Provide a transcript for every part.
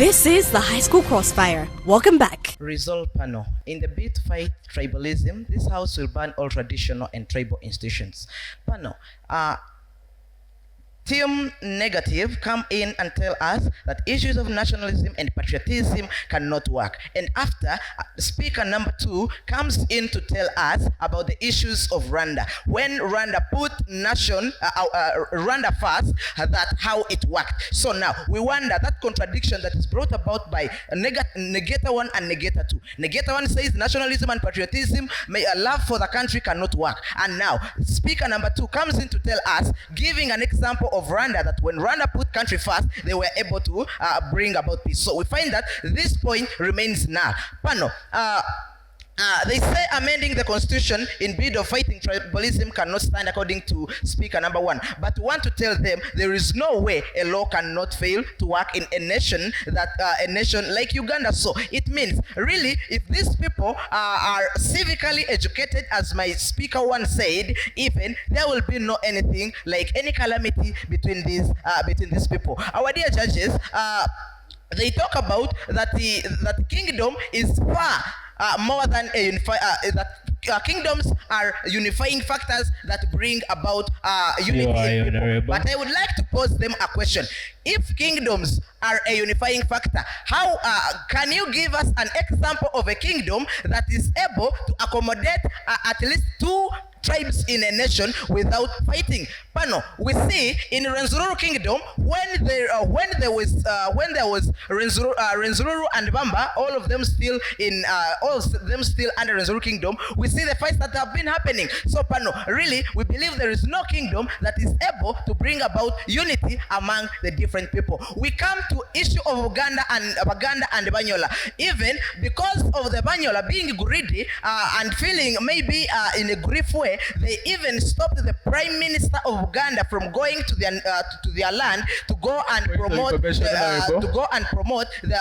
This is the High School Crossfire. Welcome back. Result panel. In the bid to fight tribalism, this house will ban all traditional and tribal institutions. Panel. Team negative come in and tell us that issues of nationalism and patriotism cannot work. And after, speaker number 2 comes in to tell us about the issues of Rwanda. When Rwanda put Rwanda first, that how it worked. So now we wonder that contradiction that is brought about by negator 1 and negator 2. Negator 1 says nationalism and patriotism, love for the country cannot work. And now speaker number 2 comes in to tell us, giving an example of Rwanda, that when Rwanda put country first, they were able to bring about peace. So we find that this point remains null. Panel. They say amending the constitution in bid of fighting tribalism cannot stand according to speaker number 1. But we want to tell them there is no way a law cannot fail to work in a nation that a nation like Uganda. So it means really, if these people are civically educated, as my speaker 1 said, even there will be no anything like any calamity between these people. Our dear judges, they talk about that the kingdom is far more than a kingdoms are unifying factors that bring about unity in people. But I would like to pose them a question. If kingdoms are a unifying factor, how can you give us an example of a kingdom that is able to accommodate at least 2 tribes in a nation without fighting? Pano, we see in Rwenzururu kingdom, when there was Rwenzururu and Bamba, all of them still under Rwenzururu kingdom, we see the fights that have been happening. So Pano, really, we believe there is no kingdom that is able to bring about unity among the different people. We come to issue of Uganda and Banyola. Even because of the Banyola being greedy and feeling maybe in a grief way, they even stopped the Prime Minister of Uganda from going to their land to go and promote the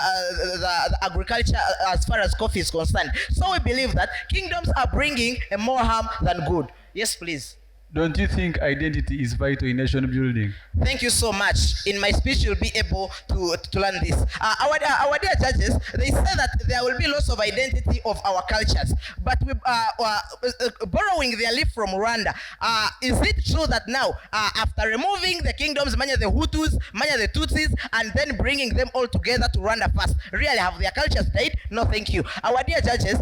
agriculture as far as coffee is concerned. So we believe that kingdoms are bringing more harm than good. Yes, please. Don't you think identity is vital in nation building? Thank you so much. In my speech, you'll be able to learn this. Our dear judges, they say that there will be loss of identity of our cultures. But we borrowing their leaf from Rwanda. Is it true that now, after removing the kingdoms, many the Hutus, many the Tutsis, and then bringing them all together to Rwanda first, really have their cultures died? No, thank you. Our dear judges,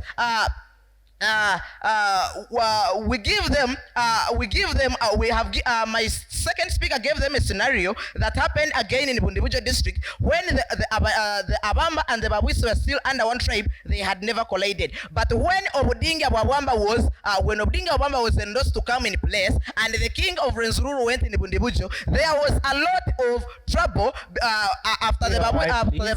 my second speaker gave them a scenario that happened again in Bundibujo district when the Abamba and the Babwisi were still under one tribe. They had never collided. But when Obudinga Wabamba was endorsed to come in place, and the king of Rwenzururu went in Bundibujo, there was a lot of trouble after the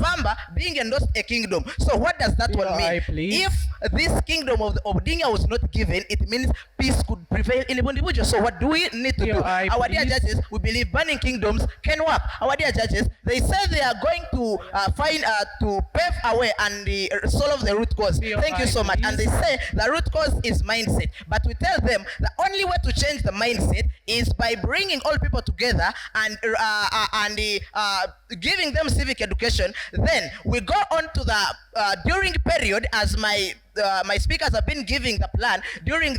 Bamba being endorsed a kingdom. So what does that one mean? If this kingdom of Obudinga was not given, it means peace could prevail in Bundibujo. So what do we need to do? Our dear judges, we believe banning kingdoms can work. Our dear judges, they say they are going to to pave a way and solve the root cause. Thank you so much. And they say the root cause is mindset. But we tell them the only way to change the mindset is by bringing all people together and giving them civic education. Then we go on to the during period, as my speakers have been giving the plan during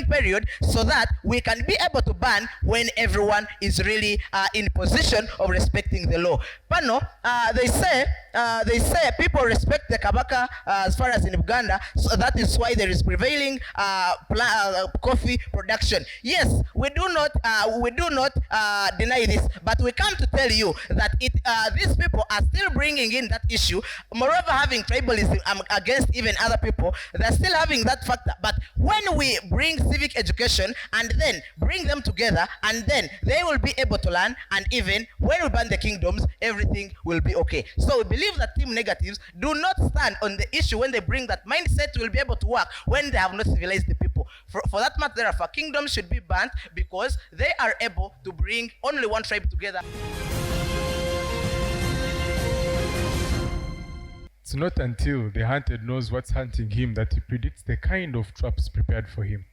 period, so that we can be able to ban when everyone is really in position of respecting the law. Pano, they say people respect the Kabaka as far as in Uganda, so that is why there is prevailing coffee production. Yes, we do not deny this, but we come to tell you that these people are still bringing in that issue. Moreover, having tribalism against even other people, they're still having that factor. But when we bring civic education and then bring them together, and then they will be able to learn, and even when we ban the kingdoms, everything will be okay. So we believe that team negatives do not stand on the issue when they bring that mindset will be able to work when they have not civilized the people. For that matter, therefore, kingdoms should be banned because they are able to bring only one tribe together. It's not until the hunted knows what's hunting him that he predicts the kind of traps prepared for him.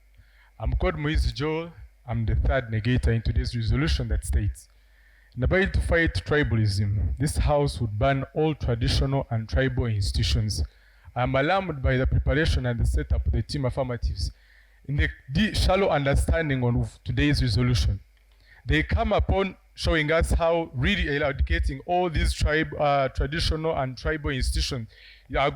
I'm called Moise Joel. I'm the third negator in today's resolution that states, In the bid to fight tribalism, this house would ban all traditional and tribal institutions. I am alarmed by the preparation and the setup of the team affirmatives. In the shallow understanding of today's resolution, they come upon showing us how really eradicating all these traditional and tribal institutions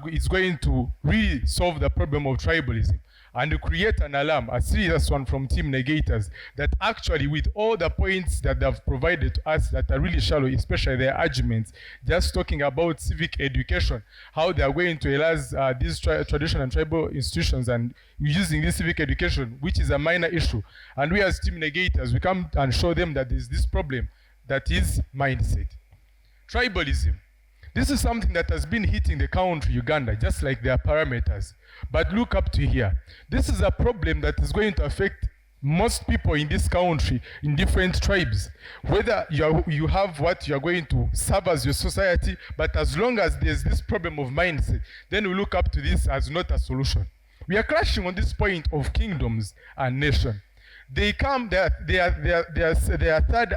is going to really solve the problem of tribalism and to create an alarm, a serious one from Team Negators, that actually with all the points that they've provided to us that are really shallow, especially their arguments, just talking about civic education, how they are going to erase these traditional and tribal institutions and using this civic education, which is a minor issue. And we as Team Negators, we come and show them that there's this problem that is mindset. Tribalism. This is something that has been hitting the country, Uganda, just like their parameters. But look up to here. This is a problem that is going to affect most people in this country in different tribes. Whether you have what you are going to serve as your society, but as long as there's this problem of mindset, then we look up to this as not a solution. We are clashing on this point of kingdoms and nation. They come, their third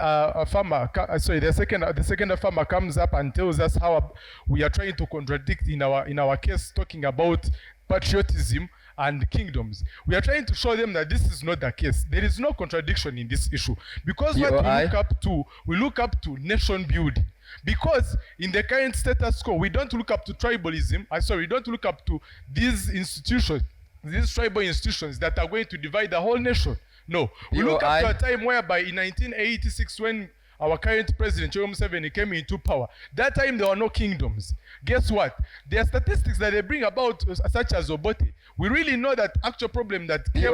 farmer, the second farmer comes up and tells us how we are trying to contradict in our case, talking about patriotism and kingdoms. We are trying to show them that this is not the case. There is no contradiction in this issue. Because what we look up to nation building. Because in the current status quo, we don't look up to tribalism, we don't look up to these institutions, these tribal institutions that are going to divide the whole nation. No, we look up to a time whereby in 1986 when our current president, Kyegobe Museveni, came into power, that time there were no kingdoms. Guess what? There are statistics that they bring about, such as Obote. We really know that actual problem that came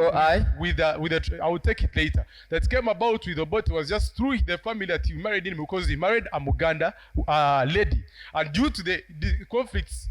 with I will take it later, that came about with Obote was just through the family that he married in, because he married a Muganda lady. And due to the conflicts,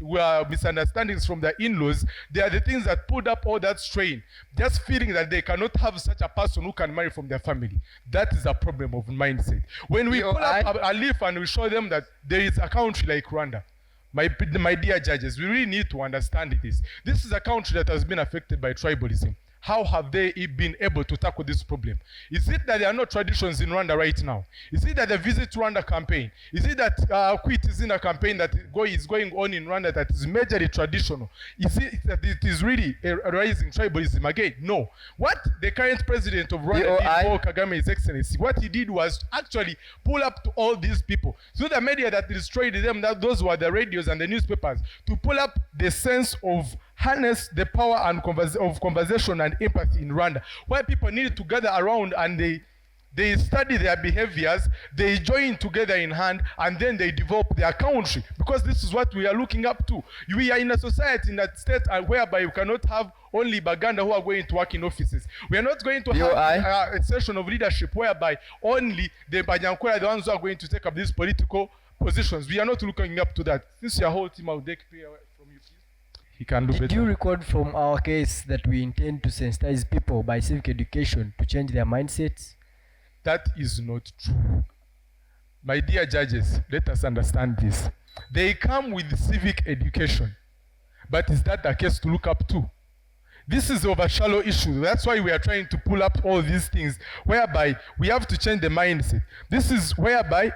misunderstandings from the in-laws, they are the things that put up all that strain, just feeling that they cannot have such a person who can marry from their family. That is a problem of mindset. When we pull up a leaf and we show them that there is a country like Rwanda, my dear judges, we really need to understand this. This is a country that has been affected by tribalism. How have they been able to tackle this problem? Is it that there are no traditions in Rwanda right now? Is it that the Visit Rwanda campaign? Is it that Quit is in a campaign that is going on in Rwanda that is majorly traditional? Is it that it is really rising tribalism again? No. What the current president of Rwanda did, Paul Kagame, His Excellency, what he did was actually pull up to all these people, through the media that destroyed them, that those were the radios and the newspapers, to pull up the sense of harness the power and of conversation and empathy in Rwanda, where people need to gather around and they study their behaviors, they join together in hand, and then they develop their country. Because this is what we are looking up to. We are in a society, in a state whereby you cannot have only Baganda who are going to work in offices. We are not going to have a session of leadership whereby only the Banyankwe are the ones who are going to take up these political positions. We are not looking up to that. Since your whole team, I will take prayer from you, please. He can do better. Did you record from our case that we intend to sensitize people by civic education to change their mindsets? That is not true. My dear judges, let us understand this. They come with civic education, but is that the case to look up to? This is of a shallow issue. That's why we are trying to pull up all these things, whereby we have to change the mindset. This is whereby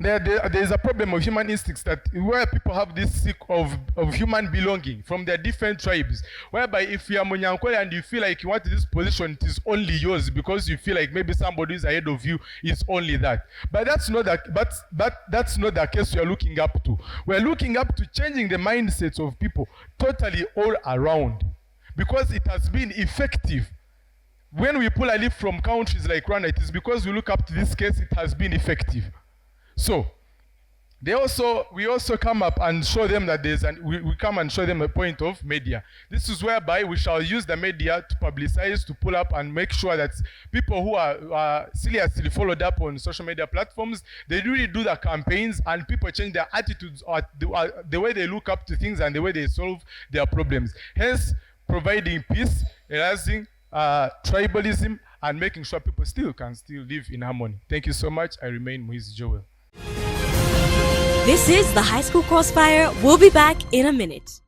there is a problem of human instincts, that where people have this seek of human belonging from their different tribes, whereby if you are Munyankole and you feel like you want this position, it is only yours because you feel like maybe somebody is ahead of you, is only that. But that's not that's not the case we are looking up to. We are looking up to changing the mindsets of people totally all around, because it has been effective. When we pull a leaf from countries like Rwanda, it is because we look up to this case, it has been effective. So, we also come up and show them that we come and show them a point of media. This is whereby we shall use the media to publicize, to pull up and make sure that people who are seriously followed up on social media platforms, they really do the campaigns and people change their attitudes or the way they look up to things and the way they solve their problems. Hence, providing peace, erasing tribalism, and making sure people can still live in harmony. Thank you so much. I remain Moise Joel. This is the High School Crossfire. We'll be back in a minute.